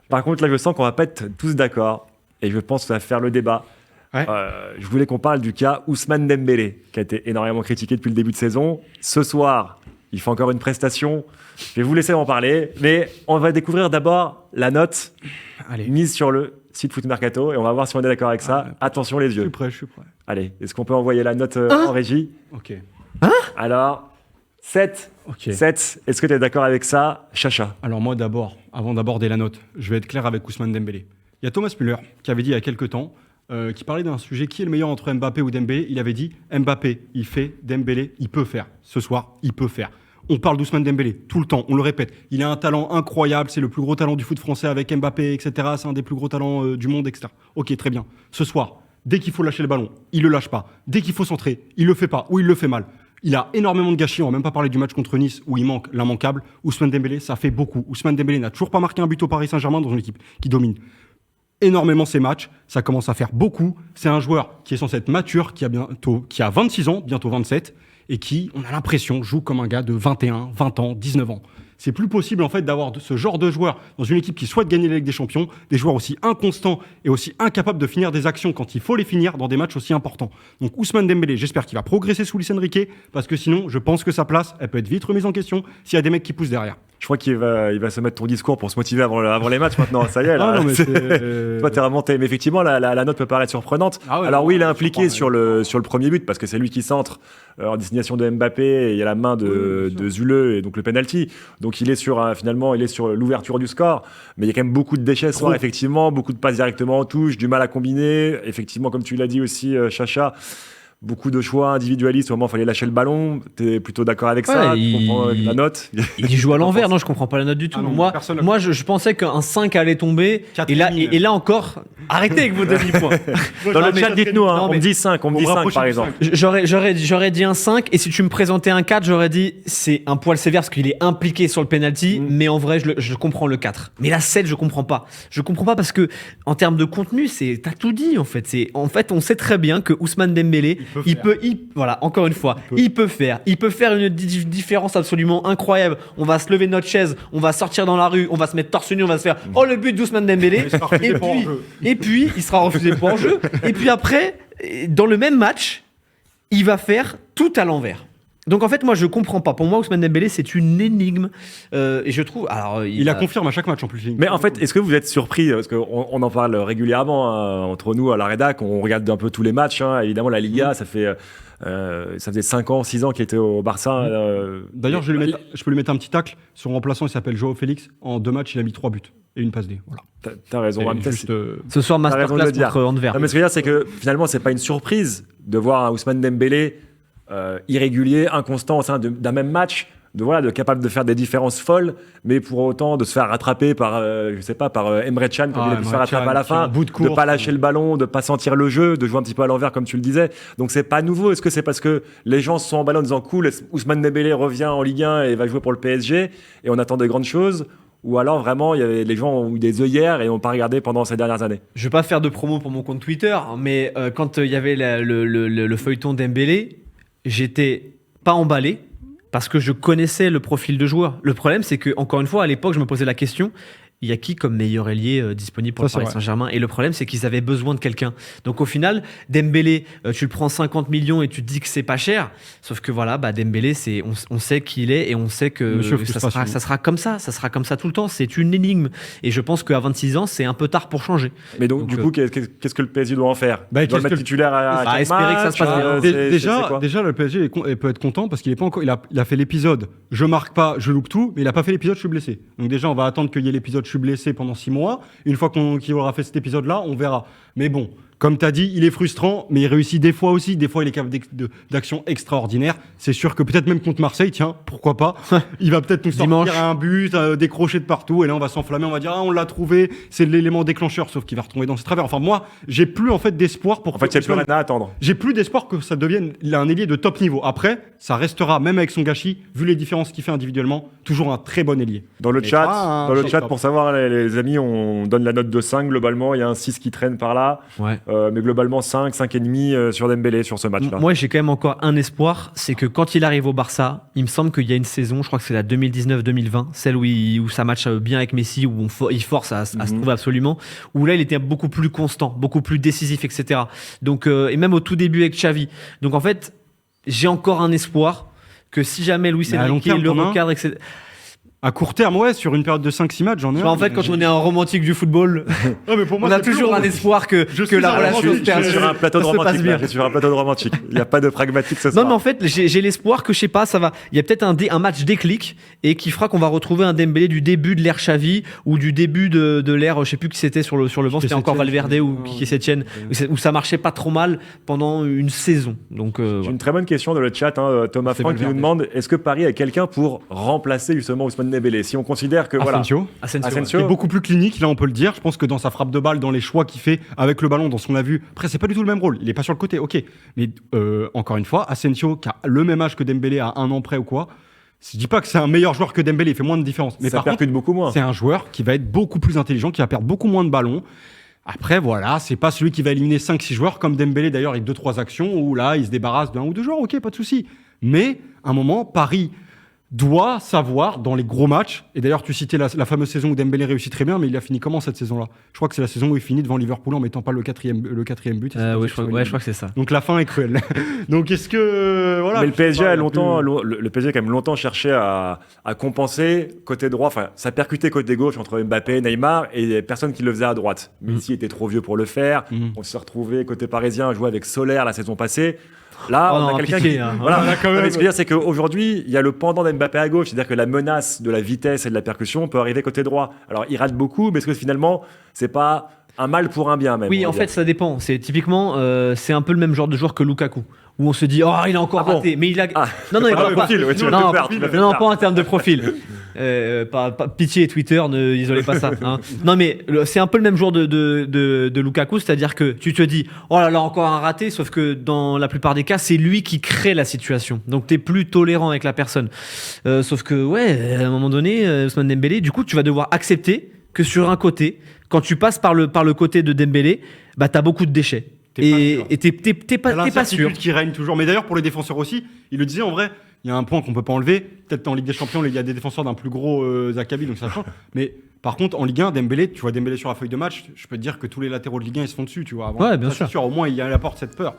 Par contre, là, je sens qu'on va pas être tous d'accord. Et je pense que ça va faire le débat. Ouais. Je voulais qu'on parle du cas Ousmane Dembélé, qui a été énormément critiqué depuis le début de saison. Ce soir, il fait encore une prestation. Je vais vous laisser en parler. Mais on va découvrir d'abord la note mise sur le site Foot Mercato. Et on va voir si on est d'accord avec ça. Attention les yeux. Je suis prêt. Allez, est-ce qu'on peut envoyer la note en régie ? Ok. Alors, 7. Ok. 7. Est-ce que tu es d'accord avec ça, Chacha ? Alors moi d'abord, avant d'aborder la note, je vais être clair avec Ousmane Dembélé. Il y a Thomas Müller qui avait dit il y a quelques temps, qui parlait d'un sujet qui est le meilleur entre Mbappé ou Dembélé. Il avait dit Mbappé, il fait, Dembélé, il peut faire. Ce soir, il peut faire. On parle d'Ousmane Dembélé tout le temps, on le répète. Il a un talent incroyable, c'est le plus gros talent du foot français avec Mbappé, etc. C'est un des plus gros talents du monde, etc. Ok, très bien. Ce soir, dès qu'il faut lâcher le ballon, il le lâche pas. Dès qu'il faut centrer, il le fait pas ou il le fait mal. Il a énormément de gâchis, on va même pas parler du match contre Nice où il manque l'immanquable. Ousmane Dembélé, ça fait beaucoup. Ousmane Dembélé n'a toujours pas marqué un but au Paris Saint-Germain dans une équipe qui domine énormément ses matchs. Ça commence à faire beaucoup. C'est un joueur qui est censé être mature, qui a 26 ans, bientôt 27, et qui, on a l'impression, joue comme un gars de 21, 20 ans, 19 ans. C'est plus possible en fait d'avoir ce genre de joueurs dans une équipe qui souhaite gagner la Ligue des Champions, des joueurs aussi inconstants et aussi incapables de finir des actions quand il faut les finir dans des matchs aussi importants. Donc Ousmane Dembélé, j'espère qu'il va progresser sous Luis Enrique, parce que sinon, je pense que sa place, elle peut être vite remise en question s'il y a des mecs qui poussent derrière. Je crois qu'il va se mettre ton discours pour se motiver avant les matchs maintenant. Ça y est, là. Non, mais Toi, t'es remonté. Mais effectivement, la note peut paraître surprenante. Ah ouais, alors non, oui, il est je impliqué comprends, sur le premier but parce que c'est lui qui centre en destination de Mbappé et il y a la main de Zule et donc le penalty. Donc il est sur l'ouverture du score. Mais il y a quand même beaucoup de déchets ce soir, effectivement. Beaucoup de passes directement en touche, du mal à combiner. Effectivement, comme tu l'as dit aussi, Chacha. Beaucoup de choix individualistes, au moment où il fallait lâcher le ballon. Tu es plutôt d'accord avec ça? Tu comprends la note? Il joue à l'envers, non, je comprends pas la note du tout. Ah non, moi je pensais qu'un 5 allait tomber. Et là encore, arrêtez avec vos demi-points. Dans le chat, dites-nous, on me dit 5, par exemple. J'aurais dit un 5, et si tu me présentais un 4, j'aurais dit c'est un poil sévère parce qu'il est impliqué sur le penalty, mais en vrai, je comprends le 4. Mais la 7, je comprends pas. Je comprends pas parce que, en termes de contenu, t'as tout dit en fait. En fait, on sait très bien que Ousmane Dembélé, voilà, encore une fois, il peut faire une différence absolument incroyable. On va se lever de notre chaise, on va sortir dans la rue, on va se mettre torse nu, on va se faire le but d'Ousmane Dembélé, et puis il sera refusé pour en-jeu. Et puis après, dans le même match, il va faire tout à l'envers. Donc en fait, moi je comprends pas. Pour moi, Ousmane Dembélé, c'est une énigme. Et je trouve. Alors, il la confirme à chaque match en plus. Mais en fait, est-ce que vous êtes surpris? Parce qu'on en parle régulièrement entre nous à la rédac, on regarde un peu tous les matchs. Évidemment, la Liga, ça faisait 5 ans, 6 ans qu'il était au Barça. D'ailleurs, je peux lui mettre un petit tacle. Son remplaçant, il s'appelle Joao Félix. En 2 matchs, il a mis 3 buts et une passe D. Voilà. T'as raison. Ce soir, masterclass contre Antwerp. Mais ce que je veux dire, c'est que finalement, c'est pas une surprise de voir un Ousmane Dembélé irrégulier, inconstant au sein d'un même match, de capable de faire des différences folles, mais pour autant de se faire rattraper par Emre Can, comme il a pu se faire rattraper à la fin, de pas lâcher le ballon, de pas sentir le jeu, de jouer un petit peu à l'envers comme tu le disais. Donc c'est pas nouveau. Est-ce que c'est parce que les gens se sont emballés en disant cool, Ousmane Dembélé revient en Ligue 1 et va jouer pour le PSG et on attend des grandes choses? Ou alors vraiment, les gens ont eu des œillères et n'ont pas regardé pendant ces dernières années? Je vais pas faire de promo pour mon compte Twitter, mais quand il y avait le feuilleton Dembélé, j'étais pas emballé parce que je connaissais le profil de joueur. Le problème, c'est que, encore une fois, à l'époque, je me posais la question, il y a qui comme meilleur ailier disponible pour le Paris Saint-Germain? Et le problème, c'est qu'ils avaient besoin de quelqu'un. Donc au final, Dembélé, tu le prends 50 millions et tu te dis que c'est pas cher. Sauf que voilà, Dembélé, on sait qui il est et on sait que ça sera comme ça. Ça sera comme ça tout le temps. C'est une énigme. Et je pense qu'à 26 ans, c'est un peu tard pour changer. Mais donc du coup, qu'est-ce que le PSG doit en faire? Il doit le mettre titulaire à espérer que ça se passe bien. Déjà, le PSG peut être content parce qu'il est pas encore. Il a fait l'épisode. Je marque pas, je loupe tout, mais il a pas fait l'épisode. Je suis blessé. Donc déjà, on va attendre qu'il y ait l'épisode. Je suis blessé pendant 6 mois. Une fois qu'il aura fait cet épisode-là, on verra. Mais bon, comme tu as dit, il est frustrant, mais il réussit des fois aussi. Des fois, il est capable d'actions extraordinaires. C'est sûr que peut-être même contre Marseille, tiens, pourquoi pas, il va peut-être nous sortir un but, décrocher de partout, et là, on va s'enflammer, on va dire, on l'a trouvé, c'est l'élément déclencheur, sauf qu'il va retomber dans ses travers. Enfin, moi, j'ai plus en fait d'espoir pour... En fait, il n'y a plus rien à attendre. J'ai plus d'espoir que ça devienne un ailier de top niveau. Après, ça restera, même avec son gâchis, vu les différences qu'il fait individuellement, toujours un très bon ailier. Dans le chat, pour savoir, les amis, on donne la note de 5 globalement, il y a un 6 qui traîne par là. Ouais. mais globalement 5, 5,5 sur Dembélé sur ce match-là. Moi, j'ai quand même encore un espoir, c'est que quand il arrive au Barça, il me semble qu'il y a une saison, je crois que c'est la 2019-2020, celle où ça match bien avec Messi, où il force à se trouver absolument, où là, il était beaucoup plus constant, beaucoup plus décisif, etc. Donc, et même au tout début avec Xavi. Donc, en fait, j'ai encore un espoir que si jamais Luis Mais à long Enrique terme, le t'en as un recadre, etc. À court terme, ouais, sur une période de 5-6 matchs, j'en ai un. En fait, quand on est un romantique du football, Ouais, mais pour moi, on a c'est plus toujours un romantique. espoir que suis la un relation romantique. se Je suis sur un plateau de ça se passe romantique. bien. Là, je suis sur un plateau de romantique. Il n'y a pas de pragmatique ce soir. Non, mais en fait, j'ai l'espoir que, je sais pas, ça va. Il y a peut-être un match déclic et qui fera qu'on va retrouver un Dembélé du début de l'ère Xavi ou du début de l'ère, je sais plus qui c'était sur le banc, c'était encore Valverde ou qui Setien, où ça marchait pas trop mal pendant une saison. Donc, J'ai voilà. une très bonne question dans le chat, Thomas C'est Franck qui nous Valverde. demande est-ce que Paris a quelqu'un pour remplacer justement Ousmane Dembélé? Si on considère que voilà, Asensio. Asensio, Il est beaucoup plus clinique, là on peut le dire. Je pense que dans sa frappe de balle, dans les choix qu'il fait avec le ballon, dans ce qu'on a vu. Après, c'est pas du tout le même rôle. Il est pas sur le côté, ok. Mais encore une fois, Asensio, qui a le même âge que Dembélé à 1 an près ou quoi, je dis pas que c'est un meilleur joueur que Dembélé, il fait moins de différence. Mais ça par contre, percute beaucoup moins. c'est un joueur qui va être beaucoup plus intelligent, qui va perdre beaucoup moins de ballons. Après, voilà, c'est pas celui qui va éliminer 5-6 joueurs comme Dembélé d'ailleurs avec 2-3 actions où là, il se débarrasse d'un ou deux joueurs, ok, pas de souci. Mais à un moment, Paris doit savoir dans les gros matchs, et d'ailleurs tu citais la fameuse saison où Dembélé réussit très bien, mais il a fini comment cette saison-là? Je crois que c'est la saison où il finit devant Liverpool en mettant pas le quatrième but. oui, je crois que c'est ça. Donc la fin est cruelle. Donc est-ce que voilà? Mais le je sais PSG pas, a il y longtemps, plus- le PSG a quand même longtemps cherché à compenser côté droit. Enfin, ça percutait côté gauche entre Mbappé et Neymar et il y avait personne qui le faisait à droite. Messi était trop vieux pour le faire. On s'est retrouvé côté parisien à jouer avec Solaire la saison passée. Là, Oh on non, a quelqu'un pitié, qui. hein. Voilà. Là, quand Non, mais même. ce que je veux dire, c'est qu'aujourd'hui, il y a le pendant d'Mbappé à gauche. C'est-à-dire que la menace de la vitesse et de la percussion peut arriver côté droit. Alors, il rate beaucoup, mais est-ce que finalement, c'est pas un mal pour un bien même? Oui, on en va fait, dire. ça dépend. C'est typiquement, c'est un peu le même genre de joueur que Lukaku, où on se dit, oh, il a encore Ah bon raté, mais il a. Ah. Non, il Pas a le pas. profil, ouais, tu m'as Non, fait peur, tu m'as fait non, peur. pas en termes de profil. Pitié, Twitter, ne isolez pas ça. Hein. Non, mais c'est un peu le même genre de Lukaku, c'est-à-dire que tu te dis, oh là là, encore un raté, sauf que dans la plupart des cas, c'est lui qui crée la situation. Donc, tu es plus tolérant avec la personne. Sauf que, ouais, à un moment donné, Ousmane Dembélé, du coup, tu vas devoir accepter que sur un côté, quand tu passes par le côté de Dembélé, bah, tu as beaucoup de déchets. Et t'es pas sûr. L'incertitude qui règne toujours. Mais d'ailleurs, pour les défenseurs aussi, il le disait en vrai, il y a un point qu'on peut pas enlever. Peut-être en Ligue des Champions, il y a des défenseurs d'un plus gros acabit, donc ça change. Mais par contre, en Ligue 1, Dembélé, tu vois Dembélé sur la feuille de match, je peux te dire que tous les latéraux de Ligue 1, ils se font dessus, tu vois. Avant. Ouais, bien Ça, sûr. c'est sûr. Au moins, il y a à la porte cette peur.